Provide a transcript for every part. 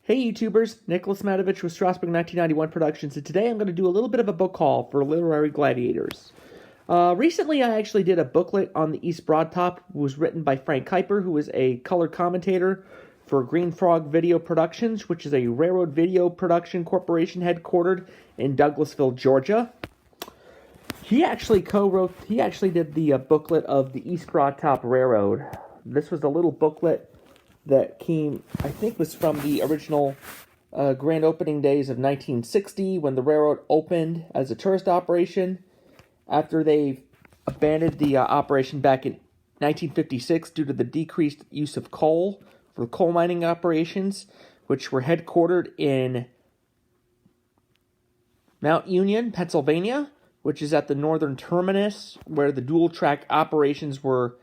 Hey YouTubers, Nicholas Matovich with Strasbourg 1991 Productions, and today I'm going to do a little bit of a book haul for Literary Gladiators. Recently I actually did a booklet on the East Broad Top. It was written by Frank Kuiper, who is a color commentator for Green Frog Video Productions, which is a railroad video production corporation headquartered in Douglasville, Georgia. He actually did the booklet of the East Broad Top Railroad. This was a little booklet that came, I think, was from the original grand opening days of 1960 when the railroad opened as a tourist operation after they abandoned the operation back in 1956 due to the decreased use of coal for coal mining operations, which were headquartered in Mount Union, Pennsylvania, which is at the northern terminus where the dual track operations were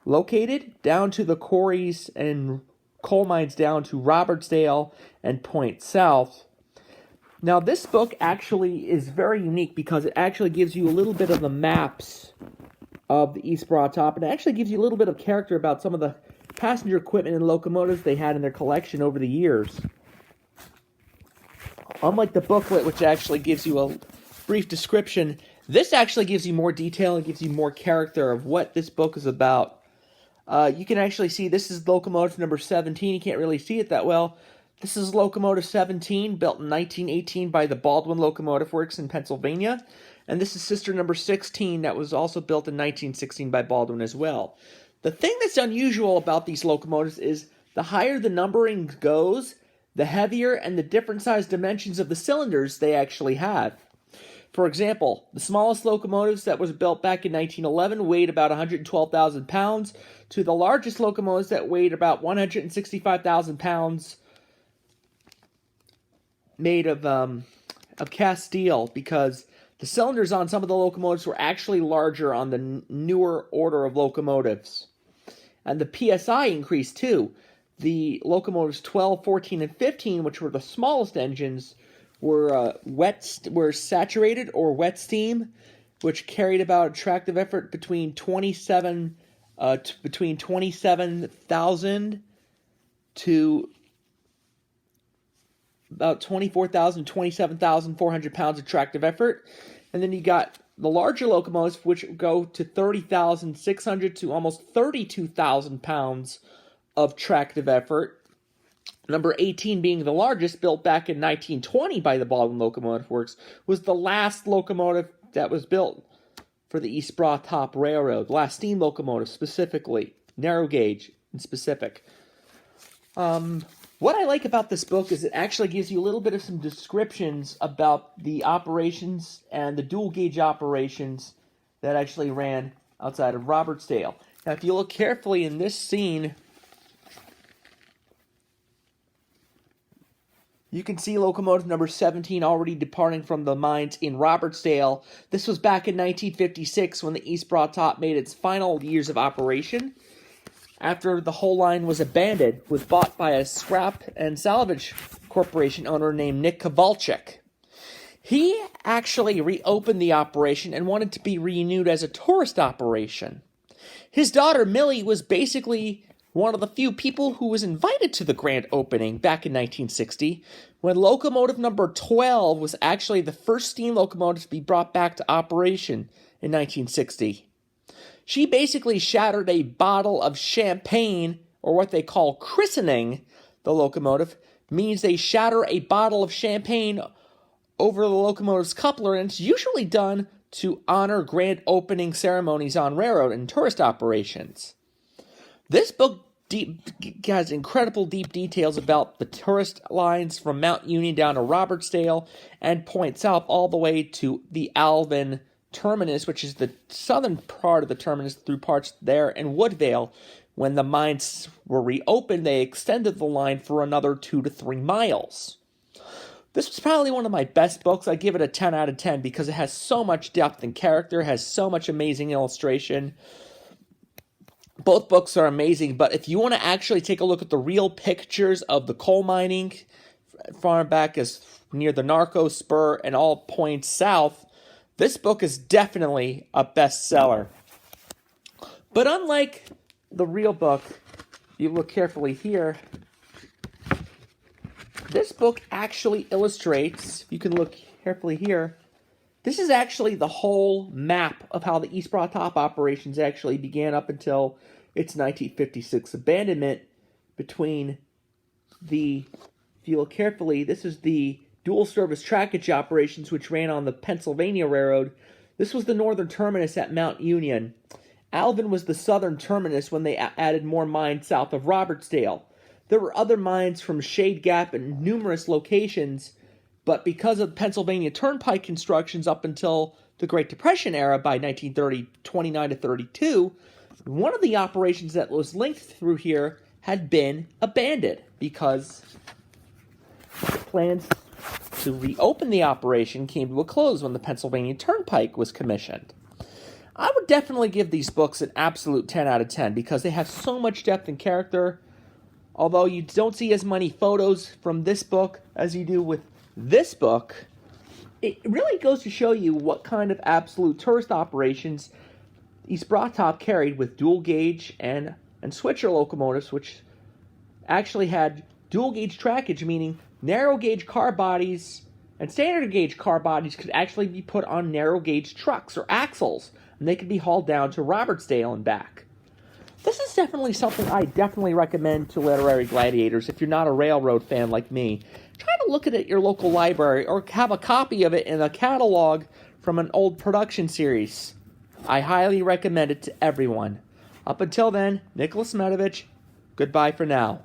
located, down to the quarries and coal mines down to Robertsdale and Point South. Now, this book actually is very unique because it actually gives you a little bit of the maps of the East Broad Top, and it actually gives you a little bit of character about some of the passenger equipment and locomotives they had in their collection over the years. Unlike the booklet, which actually gives you a brief description, this actually gives you more detail and gives you more character of what this book is about. You can actually see this is locomotive number 17. You can't really see it that well. This is locomotive 17, built in 1918 by the Baldwin Locomotive Works in Pennsylvania. And this is sister number 16 that was also built in 1916 by Baldwin as well. The thing that's unusual about these locomotives is the higher the numbering goes, the heavier and the different size dimensions of the cylinders they actually have. For example, the smallest locomotives that was built back in 1911 weighed about 112,000 pounds, to the largest locomotives that weighed about 165,000 pounds, made of cast steel, because the cylinders on some of the locomotives were actually larger on the newer order of locomotives. And the PSI increased too. The locomotives 12, 14, and 15, which were the smallest engines, were saturated or wet steam, which carried about a tractive effort between 27,000 to about 24,000, 27,400 pounds of tractive effort. And then you got the larger locomotives, which go to 30,600 to almost 32,000 pounds of tractive effort. Number 18 being the largest, built back in 1920 by the Baldwin Locomotive Works, was the last locomotive that was built for the East Broad Top Railroad. The last steam locomotive specifically, narrow gauge in specific. What I like about this book is it actually gives you a little bit of some descriptions about the operations and the dual gauge operations that actually ran outside of Robertsdale. Now, if you look carefully in this scene, you can see locomotive number 17 already departing from the mines in Robertsdale. This was back in 1956 when the East Broad Top made its final years of operation, after the whole line was abandoned, was bought by a scrap and salvage corporation owner named Nick Kowalczyk. He actually reopened the operation and wanted to be renewed as a tourist operation. His daughter Millie was basically one of the few people who was invited to the grand opening back in 1960, when locomotive number 12 was actually the first steam locomotive to be brought back to operation in 1960. She basically shattered a bottle of champagne, or what they call christening the locomotive, means they shatter a bottle of champagne over the locomotive's coupler, and it's usually done to honor grand opening ceremonies on railroad and tourist operations. This book has incredible deep details about the tourist lines from Mount Union down to Robertsdale and Point South all the way to the Alvin terminus, which is the southern part of the terminus through parts there in Woodvale. When the mines were reopened, they extended the line for another 2 to 3 miles. This was probably one of my best books. I give it a 10 out of 10 because it has so much depth and character, has so much amazing illustration. Both books are amazing, but if you want to actually take a look at the real pictures of the coal mining far back as near the Narco Spur and all points south, this book is definitely a bestseller. But unlike the real book, if you look carefully here, This book actually illustrates, you can look carefully here, this is actually the whole map of how the East Broad Top operations actually began up until its 1956 abandonment between the, if you look carefully, this is the dual service trackage operations which ran on the Pennsylvania Railroad. This was the northern terminus at Mount Union. Alvin was the southern terminus when they added more mines south of Robertsdale. There were other mines from Shade Gap and numerous locations, but because of Pennsylvania Turnpike constructions up until the Great Depression era by 29 to 32, one of the operations that was linked through here had been abandoned because plans to reopen the operation came to a close when the Pennsylvania Turnpike was commissioned. I would definitely give these books an absolute 10 out of 10 because they have so much depth and character. Although you don't see as many photos from this book as you do with this book, it really goes to show you what kind of absolute tourist operations East Broad Top carried with dual gauge and switcher locomotives, which actually had dual gauge trackage, meaning narrow gauge car bodies and standard gauge car bodies could actually be put on narrow gauge trucks or axles, and they could be hauled down to Robertsdale and back. This is definitely something I definitely recommend to literary gladiators if you're not a railroad fan like me. Try to look at it at your local library or have a copy of it in a catalog from an old production series. I highly recommend it to everyone. Up until then, Nicholas Medovich, goodbye for now.